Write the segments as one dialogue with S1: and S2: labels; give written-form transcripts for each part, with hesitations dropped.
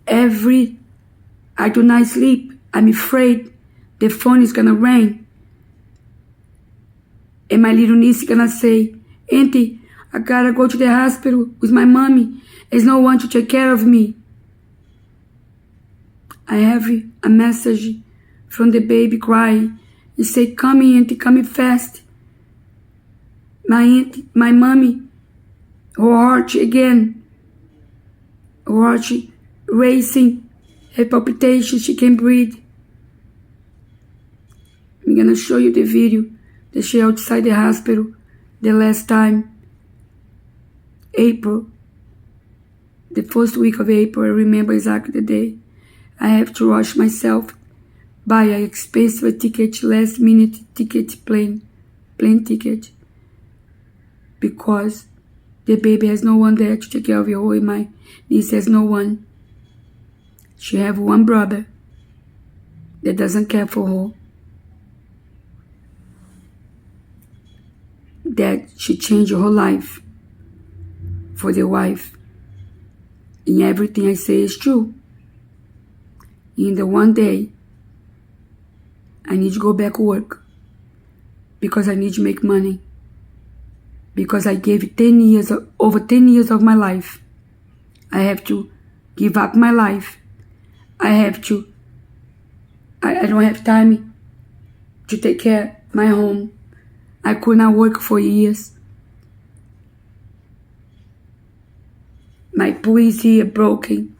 S1: I do not sleep. I'm afraid the phone is gonna ring. And my little niece is gonna say, Auntie, I gotta go to the hospital with my mommy. There's no one to take care of me. I have a message from the baby crying. He say, come in, Auntie, come in fast. My auntie, my mommy, her heart again. Her heart racing, her palpitations, she can't breathe. I'm gonna show you the video that she outside the hospital the last time. April, the first week of April, I remember exactly the day. I have to rush myself, buy an expensive ticket, last minute ticket, plane ticket, because the baby has no one there to take care of her. And my niece has no one. She have one brother that doesn't care for her. That she changed her life for the wife. And everything I say is true. In the one day, I need to go back to work because I need to make money. Because I gave over 10 years of my life. I have to give up my life. I don't have time to take care of my home. I could not work for years. My pool is here broken,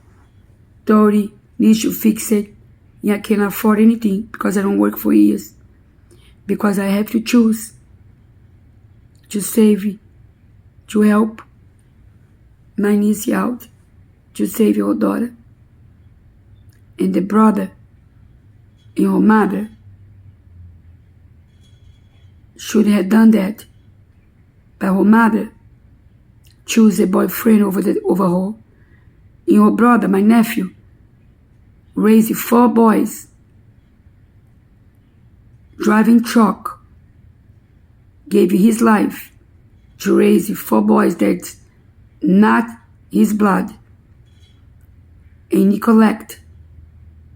S1: dirty, needs to fix it. And I can't afford anything because I don't work for years. Because I have to choose to save, to help my niece out, to save her daughter. And the brother and her mother should have done that. But her mother chose a boyfriend over her. And her brother, my nephew, raised 4 boys, driving truck, gave his life to raise 4 boys that's not his blood. And Nicolette,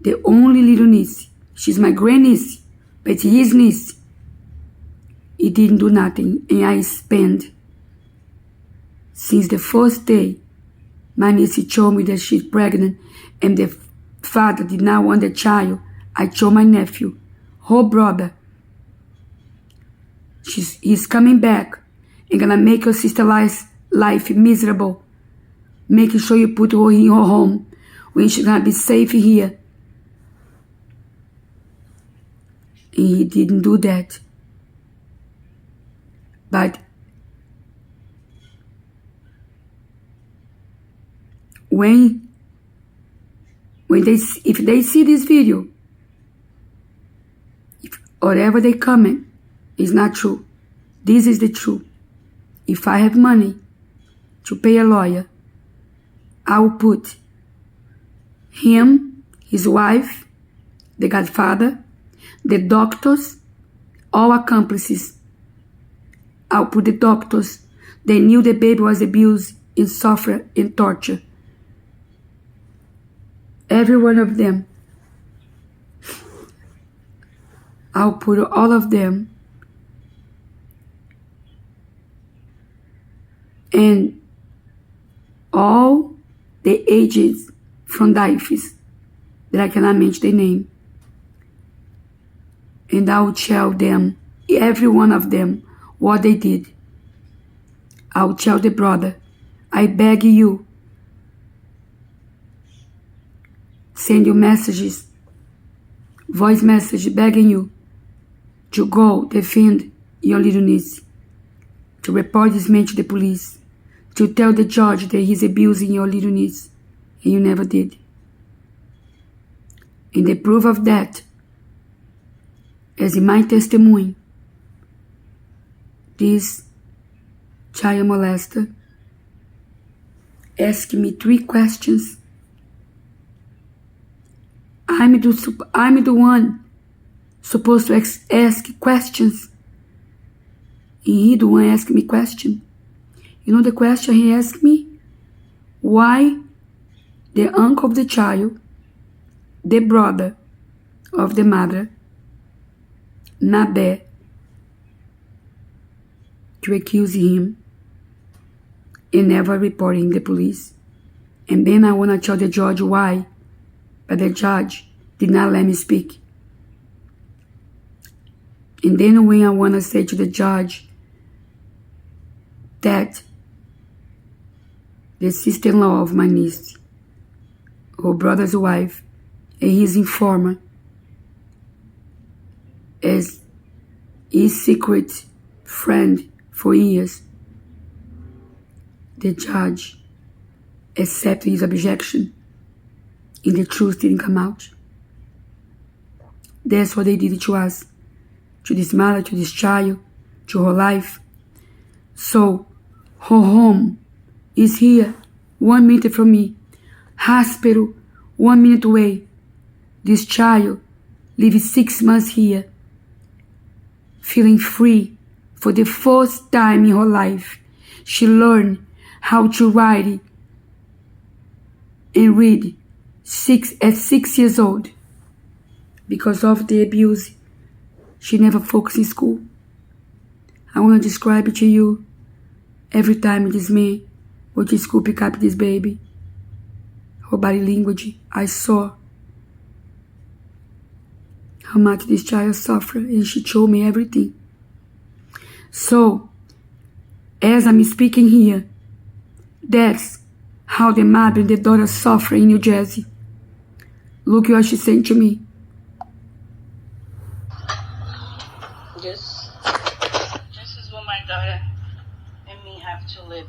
S1: the only little niece, she's my grandniece, but his niece, he didn't do nothing. And I spent, since the first day, my niece told me that she's pregnant and the father did not want the child, I told my nephew, her brother, he's coming back and gonna make your sister's life miserable, making sure you put her in her home when she's gonna be safe here. And he didn't do that. But if they see this video, if whatever they comment is not true, this is the truth. If I have money to pay a lawyer, I will put him, his wife, the godfather, the doctors, all accomplices. I'll put the doctors. They knew the baby was abused and suffered and tortured. Every one of them. I'll put all of them. And all the agents from DIFES that I cannot mention their name. And I will tell them, every one of them, what they did. I will tell the brother, I beg you, send you messages, voice message begging you to go defend your little niece, to report this man to the police, to tell the judge that he's abusing your little niece, and you never did. And the proof of that, as in my testimony, this child molester asked me 3 questions. I'm the one supposed to ask questions. And he the one asked me question. You know the question he asked me? Why the uncle of the child, the brother of the mother, not there, to accuse him and never reporting the police. And then I want to tell the judge why, but the judge did not let me speak. And then when I want to say to the judge that the sister-in-law of my niece, her brother's wife, and his informer, as his secret friend for years, the judge accepted his objection and the truth didn't come out. That's what they did to us, to this mother, to this child, to her life. So her home is here, 1 minute from me. Hospital, 1 minute away. This child lived 6 months here, feeling free for the first time in her life. She learned how to write and read at 6 years old. Because of the abuse, she never focused in school. I want to describe it to you. Every time this man go to school pick up this baby, her body language, I saw how much this child suffered, and she told me everything. So, as I'm speaking here, that's how the mother and the daughter suffer in New Jersey. Look what she said to me.
S2: This is what my daughter and me have to live.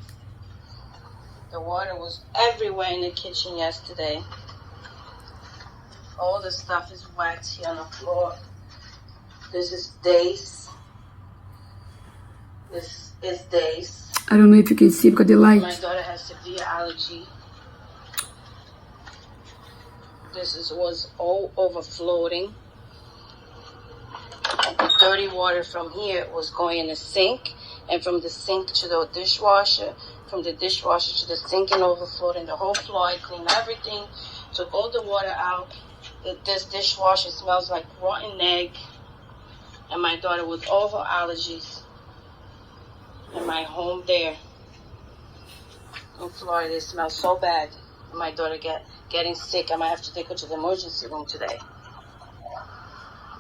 S2: The water was everywhere in the kitchen yesterday. All the stuff is wet here on the floor. This is Days. This is Days.
S1: I don't know if you can see because the light.
S2: My daughter has severe allergy. This was all overflowing. The dirty water from here was going in the sink, and from the sink to the dishwasher, from the dishwasher to the sink and overflowed in the whole floor. I cleaned everything, took all the water out. This dishwasher smells like rotten egg, and my daughter with all her allergies. In my home there in Florida, it smells so bad. My daughter getting sick. I might have to take her to the emergency room today.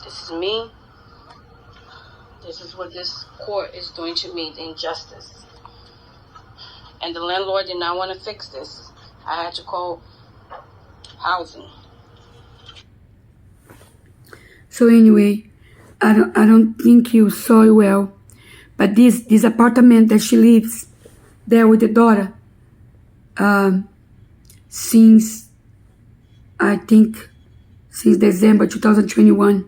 S2: This is me. This is what this court is doing to me, the injustice. And the landlord did not want to fix this. I had to call housing.
S1: So anyway, I don't think you saw it well, but this apartment that she lives there with the daughter, since December 2021,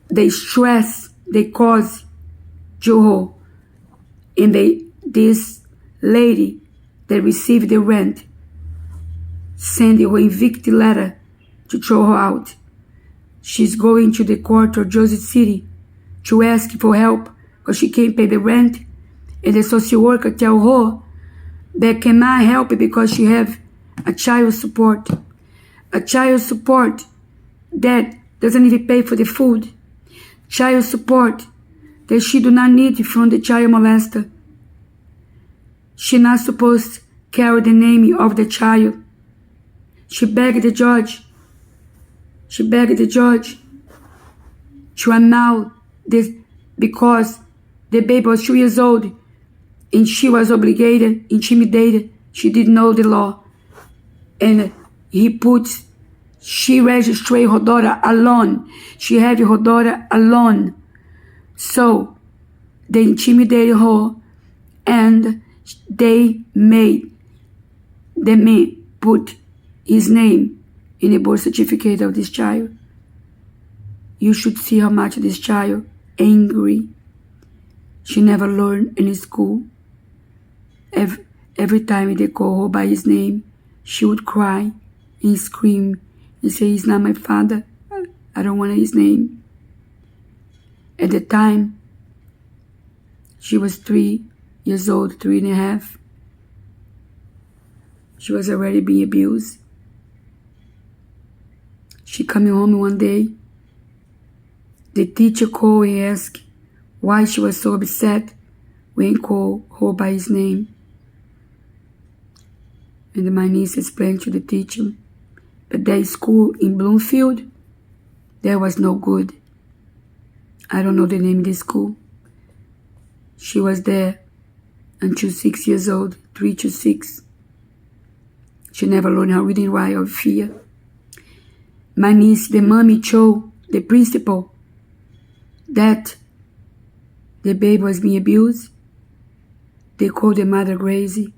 S1: the stress they cause to her, and this lady that received the rent sent her evict letter to throw her out. She's going to the court of Jersey City to ask for help because she can't pay the rent, and the social worker tell her that cannot help it because she have a child support that doesn't even pay for the food, child support that she do not need from the child molester. She not supposed to carry the name of the child. She begged the judge to annul this because the baby was 2 years old and she was intimidated. She didn't know the law. And she registered her daughter alone. She had her daughter alone. So they intimidated her and they made the man put his name in the birth certificate of this child. You should see how much this child angry. She never learned in school. Every time they call her by his name, she would cry and scream and say, "He's not my father. I don't want his name." At the time, she was 3 years old, 3.5. She was already being abused. She coming home one day. The teacher called and asked why she was so upset when called her by his name. And my niece explained to the teacher that that school in Bloomfield, that was no good. I don't know the name of the school. She was there until 6 years old, 3 to 6. She never learned how reading, write, or fear. My niece, the mommy told the principal that the baby was being abused. They called the mother crazy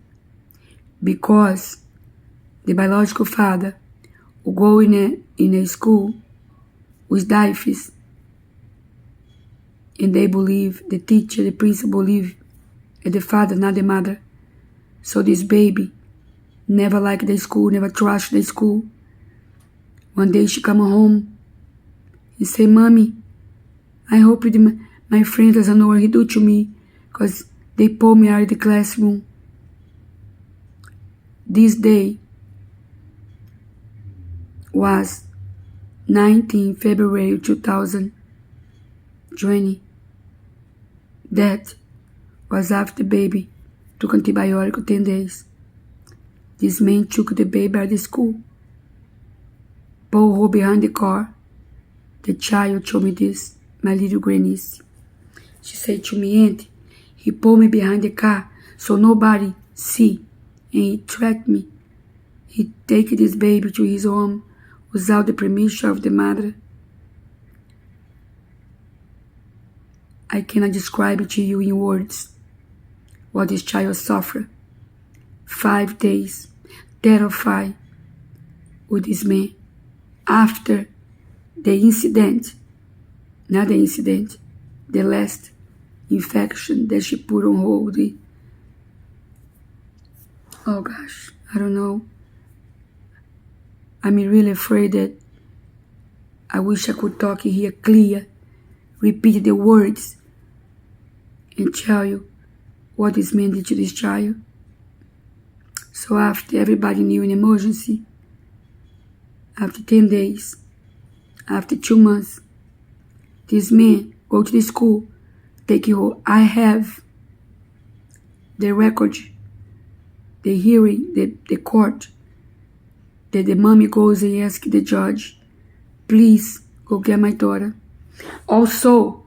S1: because the biological father would go in a school with diapers, and they believe, the teacher, the principal believe, the father, not the mother. So this baby never liked the school, never trashed the school. One day she come home and say, Mommy, I hope my friend doesn't know what he do to me because they pulled me out of the classroom. This day was 19 February 2020. That was after the baby took antibiotic 10 days. This man took the baby out of the school, pulled her behind the car. The child told me this, my little grandniece. She said to me, Auntie, he pulled me behind the car so nobody see, and he tracked me. He take this baby to his home without the permission of the mother. I cannot describe it to you in words what this child suffered. 5 days, terrified with this man. After the incident, not the incident, the last infection that she put on hold. Oh gosh, I don't know. I'm really afraid that I wish I could talk here clear, repeat the words, and tell you what this man did to this child. So after everybody knew an emergency, after 10 days, after 2 months, this man go to the school, take you home. I have the record, the hearing, the court, that the mommy goes and asks the judge, please go get my daughter. Also,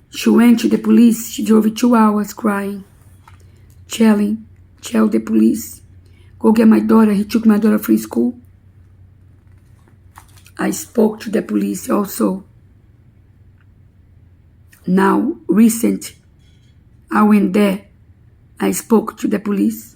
S1: she went to the police. She drove 2 hours crying, tell the police, go get my daughter. He took my daughter from school. I spoke to the police also. Now, recent, I went there. I spoke to the police.